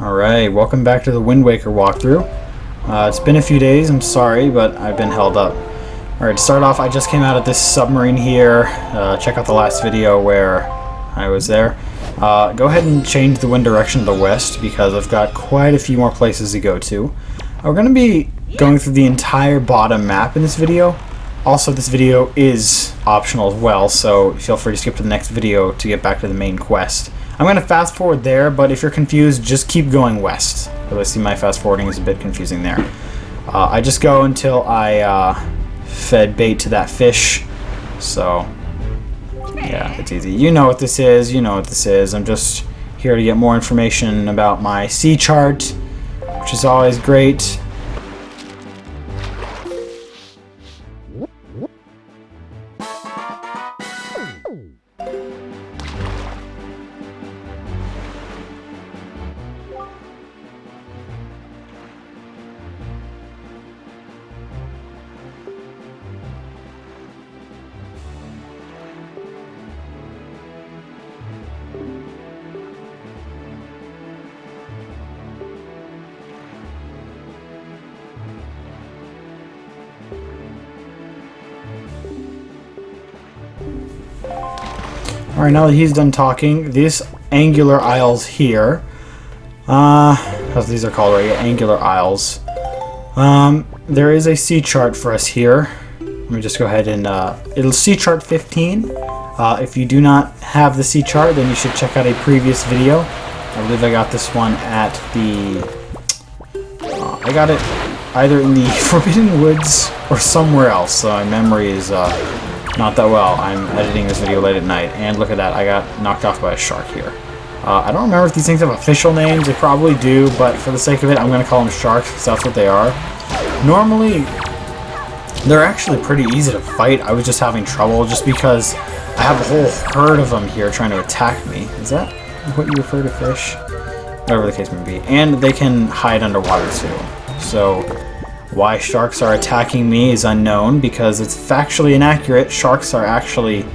Alright, welcome back to the Wind Waker walkthrough. It's been a few days, I'm sorry, but I've been held up. Alright, to start off, I just came out of this submarine here. Check out the last video where I was there. Go ahead and change the wind direction to the west because I've got quite a few more places to go to. We're going to be going through the entire bottom map in this video. Also, this video is optional as well, so feel free to skip to the next video to get back to the main quest. I'm going to fast forward there, but if you're confused, just keep going west. Because I see my fast forwarding is a bit confusing there. I just go until I fed bait to that fish. So, yeah, it's easy. You know what this is. You know what this is. I'm just here to get more information about my sea chart, which is always great. Alright, now that he's done talking, these angular isles here, as these are called, right? Angular isles. There is a sea chart for us here. Let me just go ahead and, it'll sea chart 15. If you do not have the sea chart, then you should check out a previous video. I believe I got this one at the, I got it either in the Forbidden Woods or somewhere else, so my memory is, not that well. I'm editing this video late at night, and look at that, I got knocked off by a shark here. I don't remember if these things have official names. They probably do, but for the sake of it, I'm going to call them sharks, because that's what they are. Normally, they're actually pretty easy to fight. I was just having trouble, just because I have a whole herd of them here trying to attack me. Is that what you refer to fish? Whatever the case may be. And they can hide underwater, too. So why sharks are attacking me is unknown, because it's factually inaccurate. Sharks are actually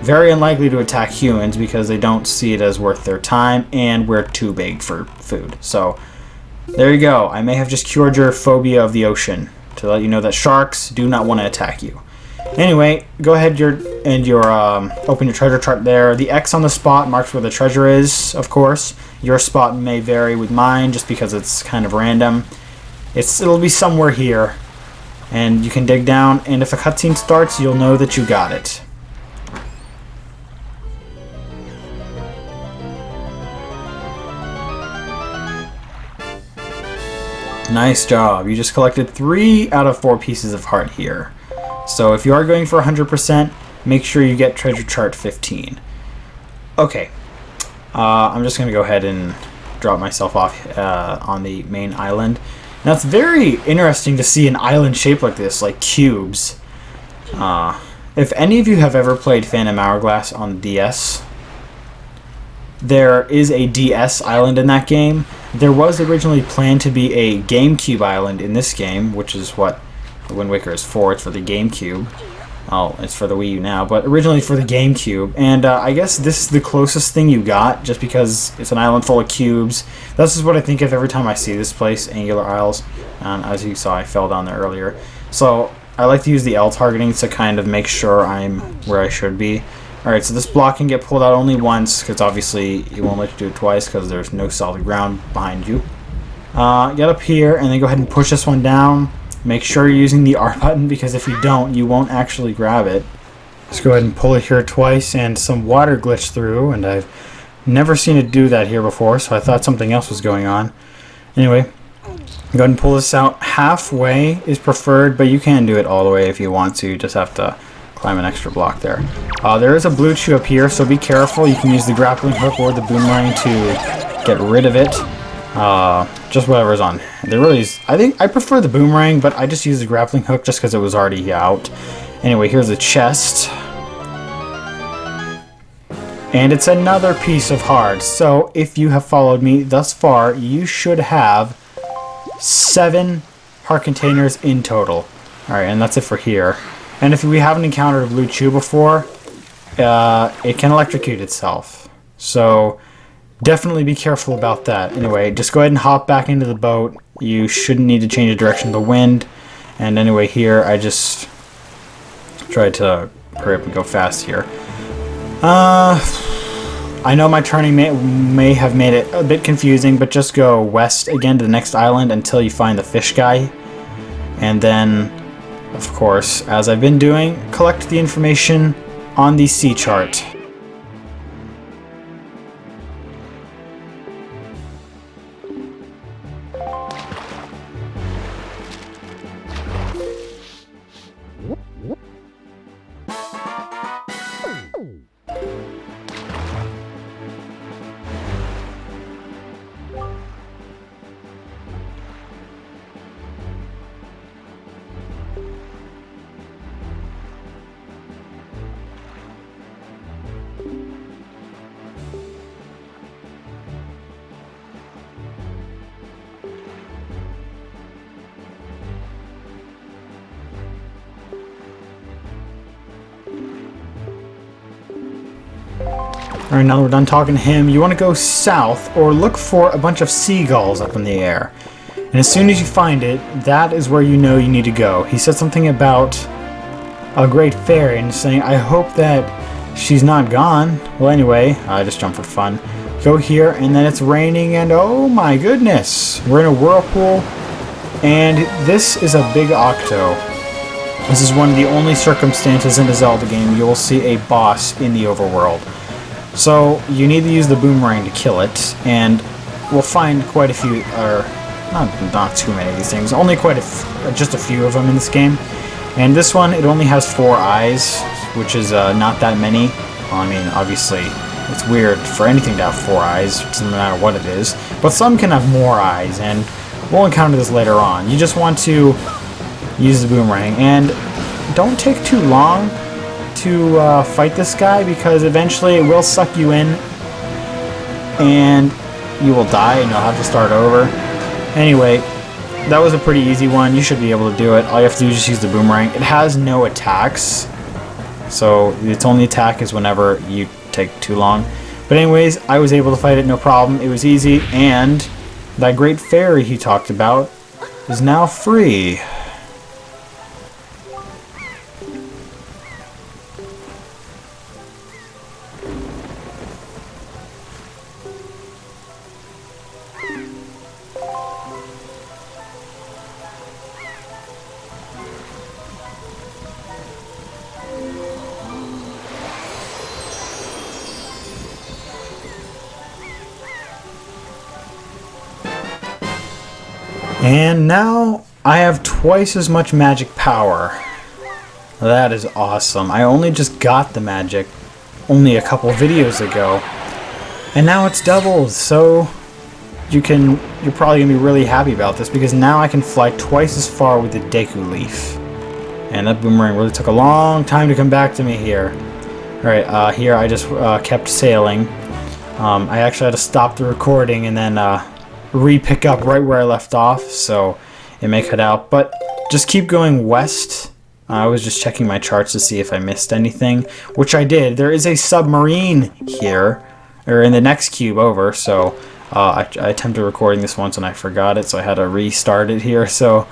very unlikely to attack humans because they don't see it as worth their time, and we're too big for food. So there you go. I may have just cured your phobia of the ocean to let you know that sharks do not want to attack you. Anyway, go ahead and open your treasure chart there. The X on the spot marks where the treasure is, of course. Your spot may vary with mine just because it's kind of random. It'll be somewhere here, and you can dig down, and if a cutscene starts, you'll know that you got it. Nice job. You just collected 3 out of 4 pieces of heart here. So if you are going for 100%, make sure you get treasure chart 15. Okay. I'm just going to go ahead and drop myself off on the main island. Now, it's very interesting to see an island shaped like this, like cubes. If any of you have ever played Phantom Hourglass on the DS, there is a DS island in that game. There was originally planned to be a GameCube island in this game, which is what the Wind Waker is for. It's for the GameCube. Oh, it's for the Wii U now, but originally for the GameCube. And I guess this is the closest thing you got, just because it's an island full of cubes. This is what I think of every time I see this place, Angular Isles. As you saw, I fell down there earlier. So I like to use the L targeting to kind of make sure I'm where I should be. Alright, so this block can get pulled out only once, because obviously it won't let you do it twice, because there's no solid ground behind you. Get up here, and then go ahead and push this one down. Make sure you're using the R button, because if you don't, you won't actually grab it. Let's go ahead and pull it here twice, and some water glitched through, and I've never seen it do that here before, so I thought something else was going on. Anyway, go ahead and pull this out. Halfway is preferred, but you can do it all the way if you want to. You just have to climb an extra block there. There is a blue chew up here, so be careful. You can use the grappling hook or the boomerang to get rid of it. Just whatever's on. There really is. I think I prefer the boomerang, but I just use the grappling hook just because it was already out. Anyway, here's a chest. And it's another piece of heart. So if you have followed me thus far, you should have 7 heart containers in total. Alright, and that's it for here. And if we haven't encountered a blue chew before, it can electrocute itself. So definitely be careful about that. Anyway, just go ahead and hop back into the boat. You shouldn't need to change the direction of the wind. And anyway, here I just tried to hurry up and go fast here. I know my turning may have made it a bit confusing, but just go west again to the next island until you find the fish guy. And then, of course, as I've been doing, collect the information on the sea chart. Alright, now that we're done talking to him, you want to go south or look for a bunch of seagulls up in the air. And as soon as you find it, that is where you know you need to go. He said something about a great fairy and saying, I hope that she's not gone. Well, anyway, I just jumped for fun. Go here, and then it's raining, and oh my goodness, we're in a whirlpool, and this is a big octo. This is one of the only circumstances in a Zelda game you will see a boss in the overworld. So you need to use the boomerang to kill it, and we'll find quite a few, or not too many of these things, only just a few of them in this game. And this one, it only has 4 eyes, which is not that many. Well, I mean, obviously, it's weird for anything to have 4 eyes, it doesn't matter what it is. But some can have more eyes, and we'll encounter this later on. You just want to use the boomerang, and don't take too long to fight this guy, because eventually it will suck you in and you will die and you'll have to start over. Anyway, that was a pretty easy one. You should be able to do it. All you have to do is just use the boomerang. It has no attacks, so its only attack is whenever you take too long. But anyways, I was able to fight it no problem. It was easy, and that great fairy he talked about is now free. And now I have twice as much magic power. That is awesome. I only just got the magic only a couple videos ago, and now it's doubled. So you're probably gonna be really happy about this, because now I can fly twice as far with the deku leaf. And that boomerang really took a long time to come back to me here. Alright, here I just kept sailing. I actually had to stop the recording and then re-pick up right where I left off, so it may cut out. But just keep going west. I was just checking my charts to see if I missed anything, which I did. There is a submarine here, or in the next cube over, so I attempted recording this once and I forgot it, so I had to restart it here. So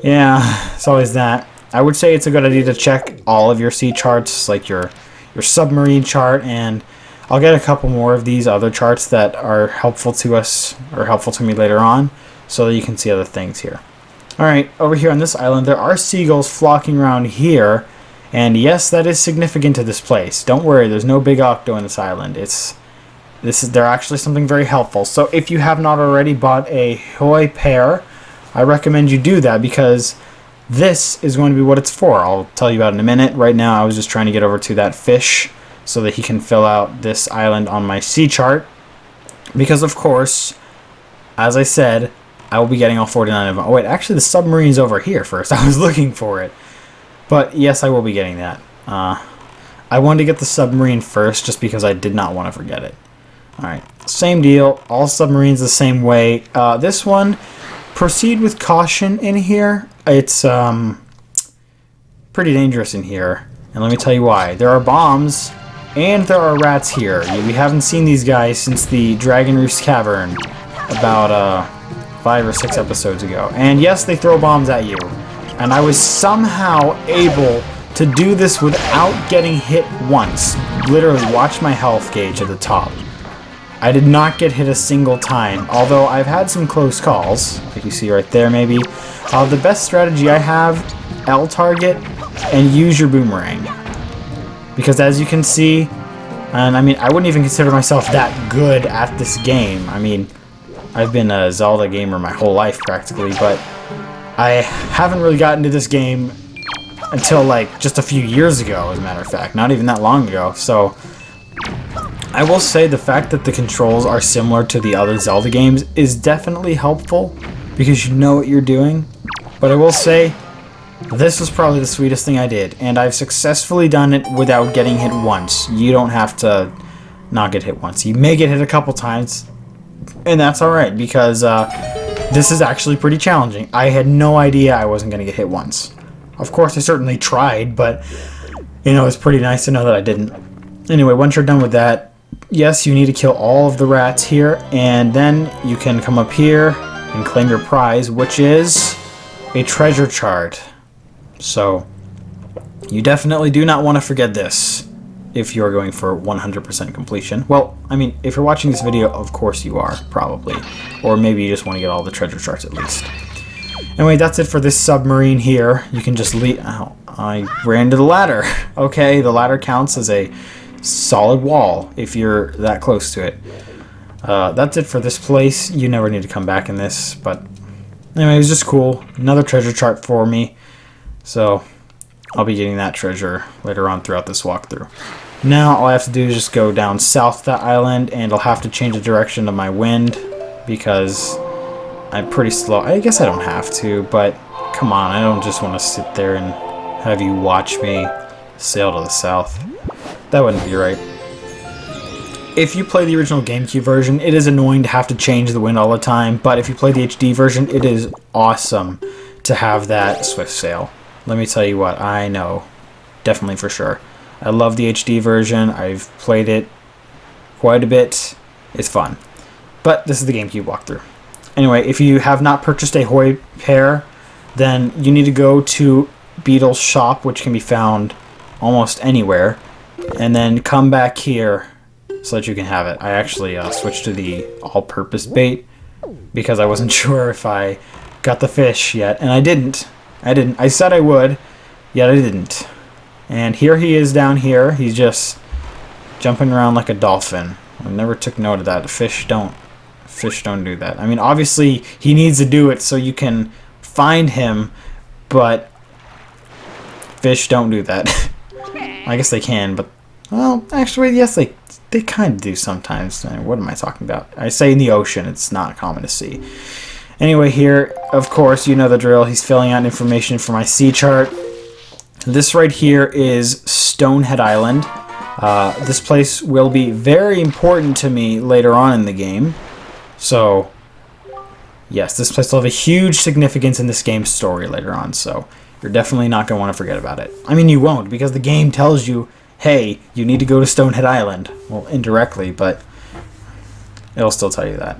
yeah, it's always that. I would say it's a good idea to check all of your sea charts, like your submarine chart, and I'll get a couple more of these other charts that are helpful to us, or helpful to me later on, so that you can see other things here. Alright, over here on this island, there are seagulls flocking around here, and yes, that is significant to this place. Don't worry, there's no big octo in this island. They're actually something very helpful. So if you have not already bought a hyoi pear, I recommend you do that, because this is going to be what it's for. I'll tell you about it in a minute. Right now, I was just trying to get over to that fish so that he can fill out this island on my sea chart, because of course, as I said, I will be getting all 49 of them. Oh wait, actually the submarine's over here first. I was looking for it, but yes, I will be getting that. I wanted to get the submarine first just because I did not want to forget it. Alright, same deal, all submarines the same way. This one, proceed with caution in here. It's pretty dangerous in here, and let me tell you why. There are bombs And there are rats here. We haven't seen these guys since the Dragon Reef's Cavern about 5 or 6 episodes ago. And yes, they throw bombs at you. And I was somehow able to do this without getting hit once. Literally, watch my health gauge at the top. I did not get hit a single time, although I've had some close calls, like you see right there maybe. The best strategy I have, L target, and use your boomerang. Because as you can see, and I mean, I wouldn't even consider myself that good at this game. I mean, I've been a Zelda gamer my whole life practically, but I haven't really gotten into this game until like just a few years ago, as a matter of fact. Not even that long ago, so I will say the fact that the controls are similar to the other Zelda games is definitely helpful because you know what you're doing. But I will say, this was probably the sweetest thing I did, and I've successfully done it without getting hit once. You don't have to not get hit once. You may get hit a couple times, and that's alright because this is actually pretty challenging. I had no idea I wasn't going to get hit once. Of course, I certainly tried, but you know, it's pretty nice to know that I didn't. Anyway, once you're done with that, yes, you need to kill all of the rats here, and then you can come up here and claim your prize, which is a treasure chart. So, you definitely do not want to forget this if you're going for 100% completion. Well, I mean, if you're watching this video, of course you are, probably. Or maybe you just want to get all the treasure charts at least. Anyway, that's it for this submarine here. You can just leave... Oh, I ran to the ladder. Okay, the ladder counts as a solid wall if you're that close to it. That's it for this place. You never need to come back in this, but anyway, it was just cool. Another treasure chart for me. So I'll be getting that treasure later on throughout this walkthrough. Now all I have to do is just go down south that island, and I'll have to change the direction of my wind because I'm pretty slow. I guess I don't have to, but come on, I don't just want to sit there and have you watch me sail to the south. That wouldn't be right. If you play the original GameCube version, it is annoying to have to change the wind all the time, but if you play the HD version, it is awesome to have that swift sail. Let me tell you what, I know. Definitely for sure. I love the HD version. I've played it quite a bit. It's fun. But this is the GameCube walkthrough. Anyway, if you have not purchased a hyoi pear, then you need to go to Beedle's shop, which can be found almost anywhere, and then come back here so that you can have it. I actually switched to the all-purpose bait because I wasn't sure if I got the fish yet, and I didn't. I said I would, yet I didn't. And here he is down here. He's just jumping around like a dolphin. I never took note of that. Fish don't do that. I mean, obviously he needs to do it so you can find him, but fish don't do that. I guess they can, but well, actually, yes, they kind of do sometimes. What am I talking about? I say in the ocean. It's not common to see. Anyway, here, of course, you know the drill. He's filling out information for my sea chart. This right here is Stonehead Island. This place will be very important to me later on in the game. So, yes, this place will have a huge significance in this game's story later on. So, you're definitely not going to want to forget about it. I mean, you won't, because the game tells you, hey, you need to go to Stonehead Island. Well, indirectly, but it'll still tell you that.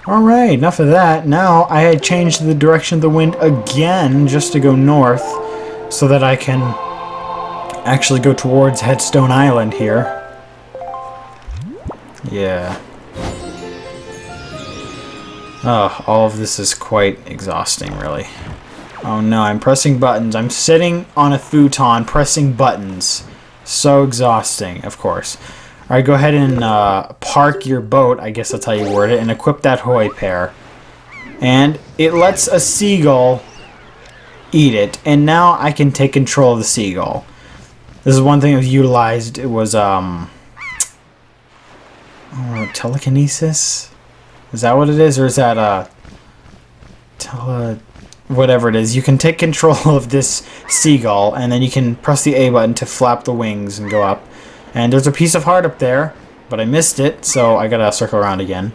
Alright, enough of that. Now I had changed the direction of the wind again just to go north so that I can actually go towards Headstone Island here. Yeah. Oh, all of this is quite exhausting, really. Oh no, I'm pressing buttons. I'm sitting on a futon pressing buttons. So exhausting, of course. Alright, go ahead and park your boat, I guess that's how you word it, and equip that hyoi pear. And it lets a seagull eat it, and now I can take control of the seagull. This is one thing that was utilized. It was telekinesis? Is that what it is? Or is that, whatever it is. You can take control of this seagull, and then you can press the A button to flap the wings and go up. And there's a piece of heart up there, but I missed it, so I gotta circle around again.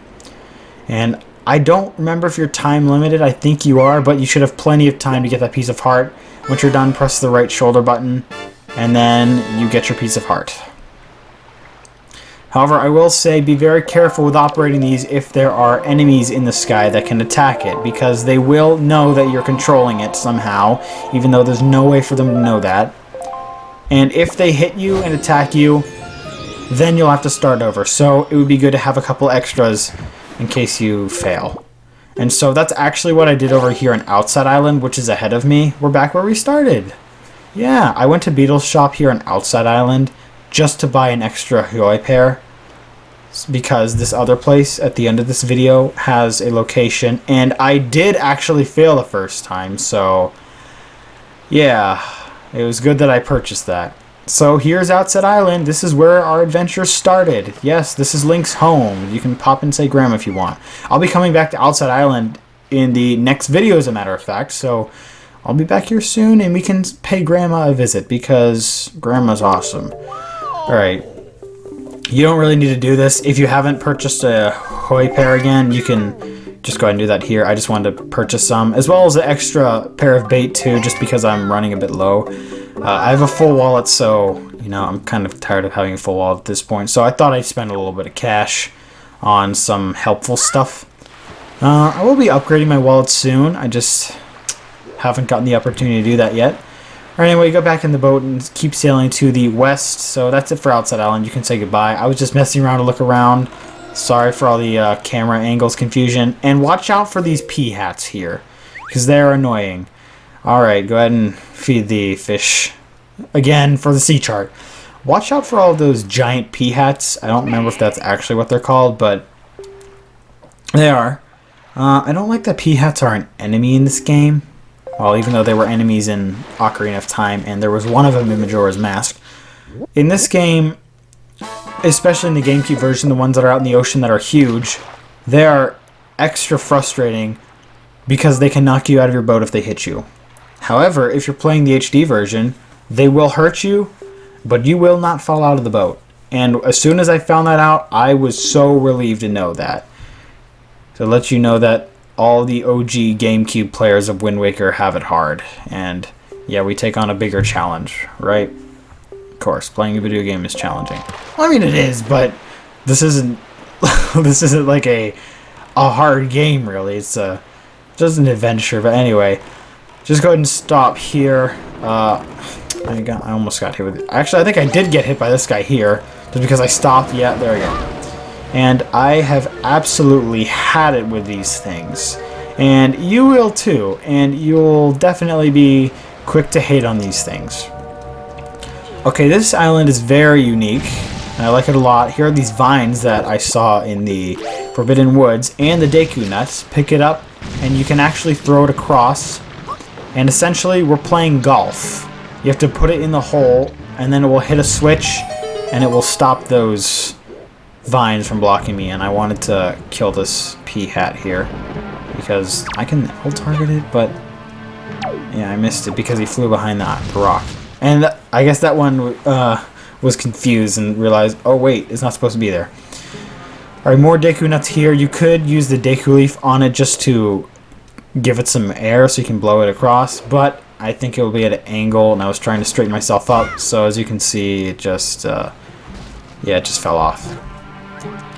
And I don't remember if you're time limited. I think you are, but you should have plenty of time to get that piece of heart. Once you're done, press the right shoulder button, and then you get your piece of heart. However, I will say be very careful with operating these if there are enemies in the sky that can attack it, because they will know that you're controlling it somehow, even though there's no way for them to know that. And if they hit you and attack you, then you'll have to start over. So it would be good to have a couple extras in case you fail. And so that's actually what I did over here on Outset Island, which is ahead of me. We're back where we started. Yeah, I went to Beedle's shop here on Outset Island just to buy an extra hyoi pear, because this other place at the end of this video has a location, and I did actually fail the first time, so yeah, it was good that I purchased that. So here's Outset Island. This is where our adventure started. Yes, this is Link's home. You can pop and say Grandma if you want. I'll be coming back to Outset Island in the next video, as a matter of fact, so I'll be back here soon, and we can pay Grandma a visit, because Grandma's awesome. Alright. You don't really need to do this. If you haven't purchased a hyoi pear again, you can just go ahead and do that here. I just wanted to purchase some, as well as an extra pair of bait too, just because I'm running a bit low. I have a full wallet, so you know I'm kind of tired of having a full wallet at this point. So I thought I'd spend a little bit of cash on some helpful stuff. I will be upgrading my wallet soon. I just haven't gotten the opportunity to do that yet. Anyway, go back in the boat and keep sailing to the west. So that's it for Outset Island. You can say goodbye. I was just messing around to look around. Sorry for all the camera angles confusion. And watch out for these pea hats here, because they're annoying. Alright, go ahead and feed the fish again for the sea chart. Watch out for all of those giant pea hats. I don't remember if that's actually what they're called, but they are. I don't like that pea hats are an enemy in this game. Well, even though they were enemies in Ocarina of Time, and there was one of them in Majora's Mask. In this game, especially in the GameCube version, the ones that are out in the ocean that are huge, they are extra frustrating because they can knock you out of your boat if they hit you. However, if you're playing the HD version, they will hurt you, but you will not fall out of the boat. And as soon as I found that out, I was so relieved to know that. To let you know that all the OG GameCube players of Wind Waker have it hard. And yeah, we take on a bigger challenge, right? Of course, playing a video game is challenging. Well, I mean, it is, but this isn't this isn't like a hard game, really. It's just an adventure. But anyway, just go ahead and stop here. I almost got hit with it. Actually, I think I did get hit by this guy here, just because I stopped. Yeah, there we go. And I have absolutely had it with these things. And you will too. And you'll definitely be quick to hate on these things. Okay, this island is very unique. And I like it a lot. Here are these vines that I saw in the Forbidden Woods. And the deku nuts. Pick it up and you can actually throw it across. And essentially we're playing golf. You have to put it in the hole. And then it will hit a switch. And it will stop those vines from blocking me, and I wanted to kill this pea hat here because I can ult target it, but yeah, I missed it because he flew behind that rock. And I guess that one was confused and realized, oh wait, it's not supposed to be there. Alright, more deku nuts here. You could use the deku leaf on it just to give it some air so you can blow it across, but I think it will be at an angle, and I was trying to straighten myself up, so as you can see, it just yeah, it just fell off.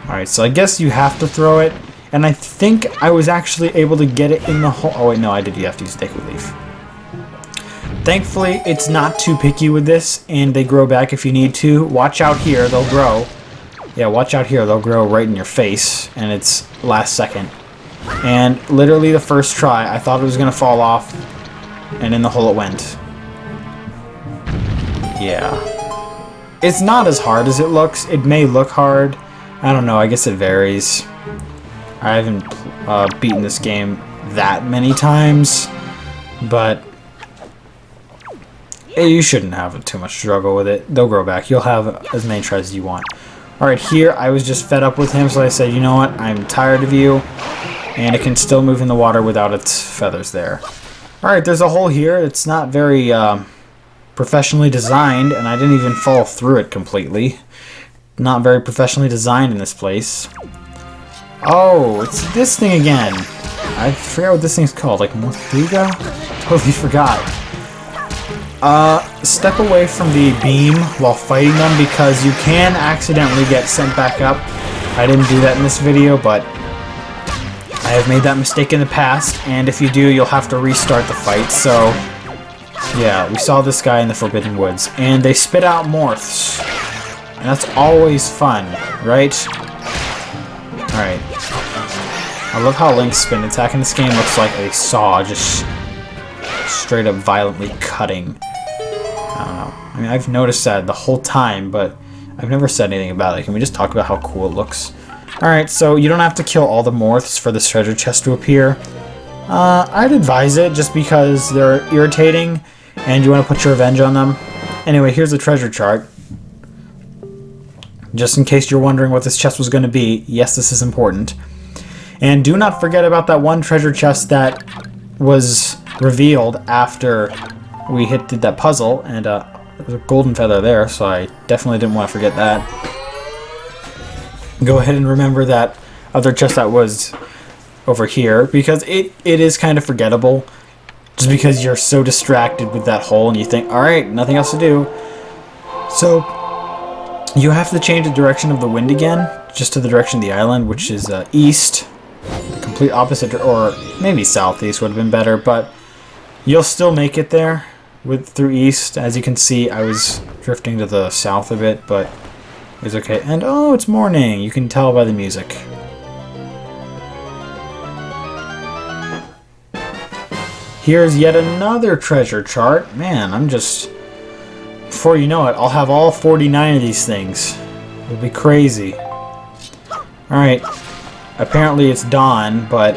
Alright, so I guess you have to throw it, and I think I was actually able to get it in the hole. Oh wait, no, I did. You have to use deku leaf. Thankfully, it's not too picky with this, and they grow back if you need to. Watch out here, they'll grow. Yeah, watch out here, they'll grow right in your face, and it's last second. And literally the first try, I thought it was going to fall off, and in the hole it went. Yeah. It's not as hard as it looks. It may look hard. I don't know, I guess it varies. I haven't beaten this game that many times, but you shouldn't have too much struggle with it. They'll grow back. You'll have as many tries as you want. Alright, here I was just fed up with him, so I said, you know what, I'm tired of you. And it can still move in the water without its feathers there. Alright, there's a hole here. It's not very professionally designed, and I didn't even fall through it completely. Not very professionally designed in this place. Oh, it's this thing again. I forgot what this thing's called, like Morthuga? Totally forgot. Step away from the beam while fighting them because you can accidentally get sent back up. I didn't do that in this video, but I have made that mistake in the past, and if you do, you'll have to restart the fight. So, yeah, we saw this guy in the Forbidden Woods, and they spit out morphs. And that's always fun, right? Alright. I love how Link's spin attack in this game looks like a saw, just straight up violently cutting. I don't know. I mean, I've noticed that the whole time, but I've never said anything about it. Can we just talk about how cool it looks? Alright, so you don't have to kill all the morphs for this treasure chest to appear. I'd advise it just because they're irritating and you want to put your revenge on them. Anyway, here's the treasure chart. Just in case you're wondering what this chest was going to be, yes, this is important. And do not forget about that one treasure chest that was revealed after we did that puzzle, and there's a golden feather there, so I definitely didn't want to forget that. Go ahead and remember that other chest that was over here, because it is kind of forgettable, just because you're so distracted with that hole and you think, alright, nothing else to do. So, you have to change the direction of the wind again, just to the direction of the island, which is east. The complete opposite, or maybe southeast would have been better, but you'll still make it there through east. As you can see, I was drifting to the south a bit, but it's okay. And oh, it's morning! You can tell by the music. Here's yet another treasure chart. Man, I'm just... Before you know it, I'll have all 49 of these things. It'll be crazy. Alright. Apparently it's dawn, but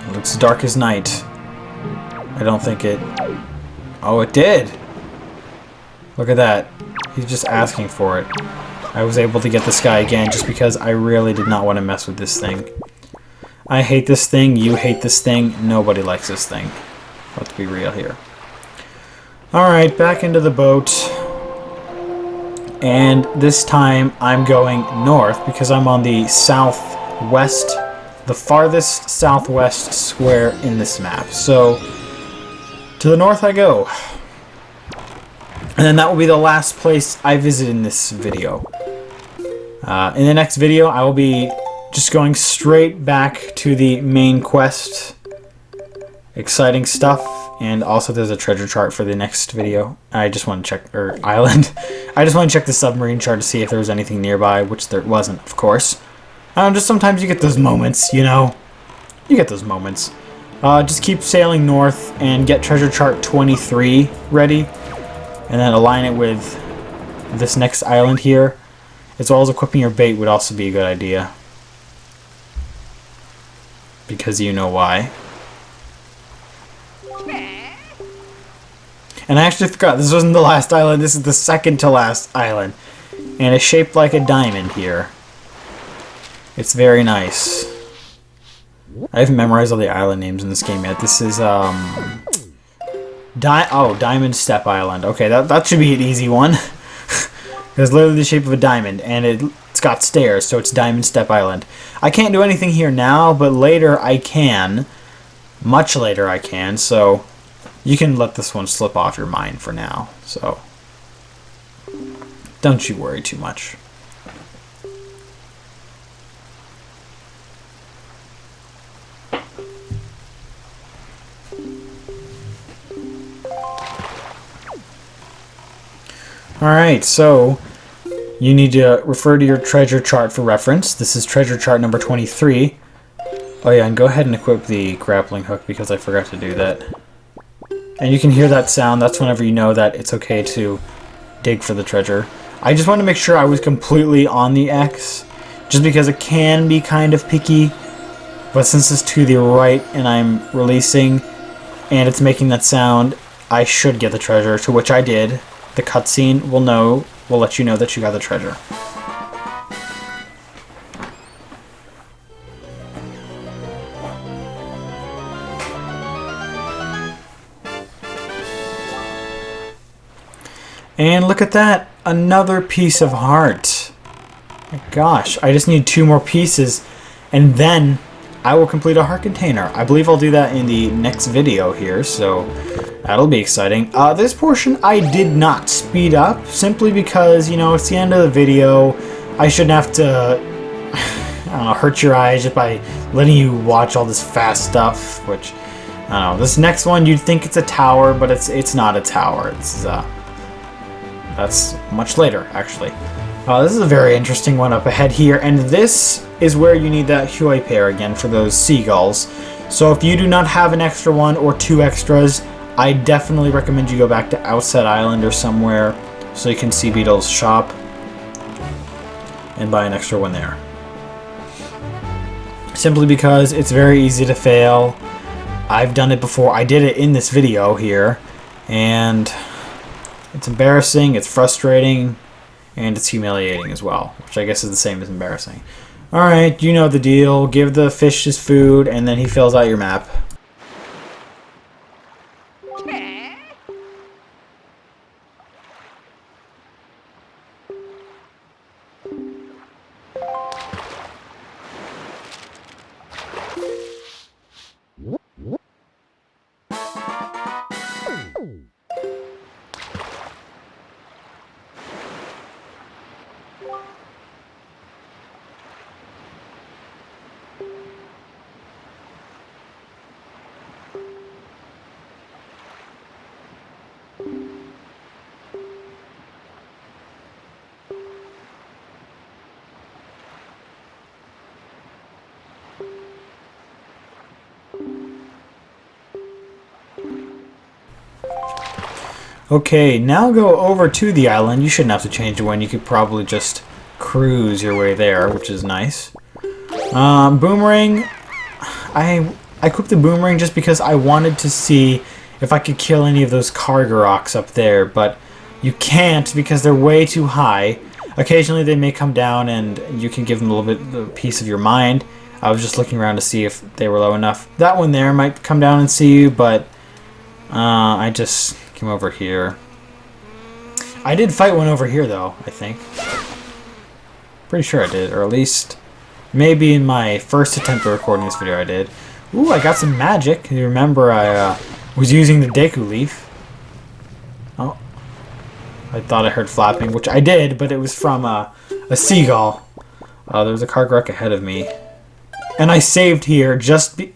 it looks dark as night. I don't think it... Oh, it did! Look at that. He's just asking for it. I was able to get this guy again just because I really did not want to mess with this thing. I hate this thing, you hate this thing, nobody likes this thing. Let's be real here. Alright, back into the boat. And this time I'm going north because I'm on the southwest, the farthest southwest square in this map. So, to the north I go. And then that will be the last place I visit in this video. In the next video, I will be just going straight back to the main quest. Exciting stuff. And also there's a treasure chart for the next video. I just want to check, or island. I just want to check the submarine chart to see if there was anything nearby, which there wasn't, of course. Just sometimes you get those moments, you know? You get those moments. Just keep sailing north and get treasure chart 23 ready. And then align it with this next island here. As well as equipping your bait would also be a good idea. Because you know why. And I actually forgot, this wasn't the last island, this is the second to last island. And it's shaped like a diamond here. It's very nice. I haven't memorized all the island names in this game yet. This is, Diamond Steppe Island. Okay, that should be an easy one. It's literally the shape of a diamond, and it's got stairs, so it's Diamond Steppe Island. I can't do anything here now, but later I can. Much later I can, so you can let this one slip off your mind for now. So, don't you worry too much. Alright, so you need to refer to your treasure chart for reference. This is treasure chart number 23. Oh yeah, and go ahead and equip the grappling hook because I forgot to do that. And you can hear that sound. That's whenever you know that it's okay to dig for the treasure. I just wanted to make sure I was completely on the X, just because it can be kind of picky. But since it's to the right and I'm releasing and it's making that sound, I should get the treasure, to which I did. The cutscene will know will let you know that you got the treasure. And look at that, another piece of heart. My gosh, I just need 2 more pieces and then I will complete a heart container. I believe I'll do that in the next video here, so that'll be exciting. This portion I did not speed up simply because, you know, it's the end of the video. I shouldn't have to, I don't know, hurt your eyes just by letting you watch all this fast stuff, which, I don't know. This next one, you'd think it's a tower, but it's not a tower. That's much later, actually. This is a very interesting one up ahead here, and this is where you need that hyoi pear again for those seagulls. So if you do not have an extra one or 2 extras, I definitely recommend you go back to Outset Island or somewhere so you can see Beedle's shop and buy an extra one there. Simply because it's very easy to fail. I've done it before. I did it in this video here, and it's embarrassing, it's frustrating, and it's humiliating as well, which I guess is the same as embarrassing. Alright, you know the deal. Give the fish his food, and then he fills out your map. Okay, now go over to the island. You shouldn't have to change the wind. You could probably just cruise your way there, which is nice. Boomerang. I equipped the boomerang just because I wanted to see if I could kill any of those kargoroks up there, but you can't because they're way too high. Occasionally they may come down and you can give them a little bit of piece of your mind. I was just looking around to see if they were low enough. That one there might come down and see you, but I just came over here. I did fight one over here though, I think. Pretty sure I did, or at least maybe in my first attempt at recording this video I did. Ooh, I got some magic. You remember I was using the deku leaf. Oh, I thought I heard flapping, which I did, but it was from a seagull. There was a kargorok ahead of me. And I saved here,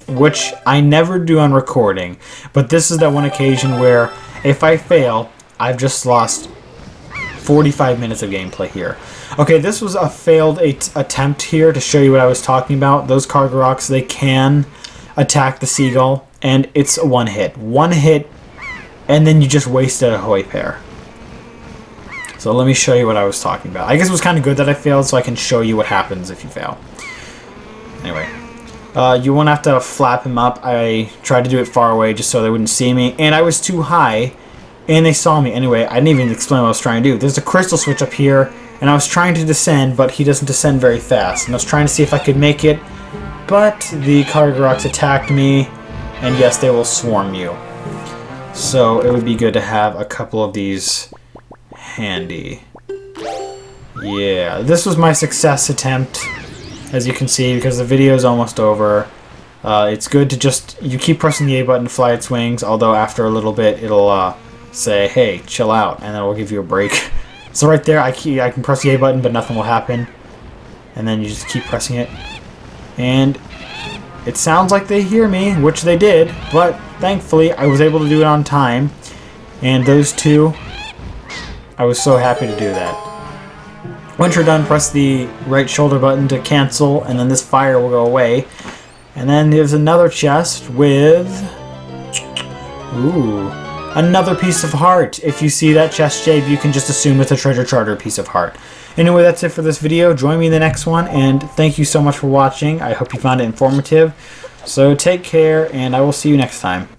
which I never do on recording. But this is that one occasion where if I fail, I've just lost 45 minutes of gameplay here. Okay, this was a failed attempt here to show you what I was talking about. Those kargoroks, they can attack the seagull, and it's a one hit. One hit, and then you just wasted a hyoi pear. So let me show you what I was talking about. I guess it was kind of good that I failed, so I can show you what happens if you fail. Anyway, you won't have to flap him up. I tried to do it far away just so they wouldn't see me, and I was too high, and they saw me. Anyway, I didn't even explain what I was trying to do. There's a crystal switch up here, and I was trying to descend, but he doesn't descend very fast. And I was trying to see if I could make it, but the kargoroks attacked me, and yes, they will swarm you. So it would be good to have a couple of these handy. Yeah, this was my success attempt, as you can see, because the video is almost over. It's good to you keep pressing the A button to fly its wings, although after a little bit it'll say, hey, chill out, and then it will give you a break. So right there, I can press the A button, but nothing will happen. And then you just keep pressing it. And it sounds like they hear me, which they did, but thankfully I was able to do it on time. And those two, I was so happy to do that. Once you're done, press the right shoulder button to cancel, and then this fire will go away. And then there's another chest with... ooh, another piece of heart. If you see that chest shape, you can just assume it's a treasure charter piece of heart. Anyway, that's it for this video. Join me in the next one, and thank you so much for watching. I hope you found it informative. So take care, and I will see you next time.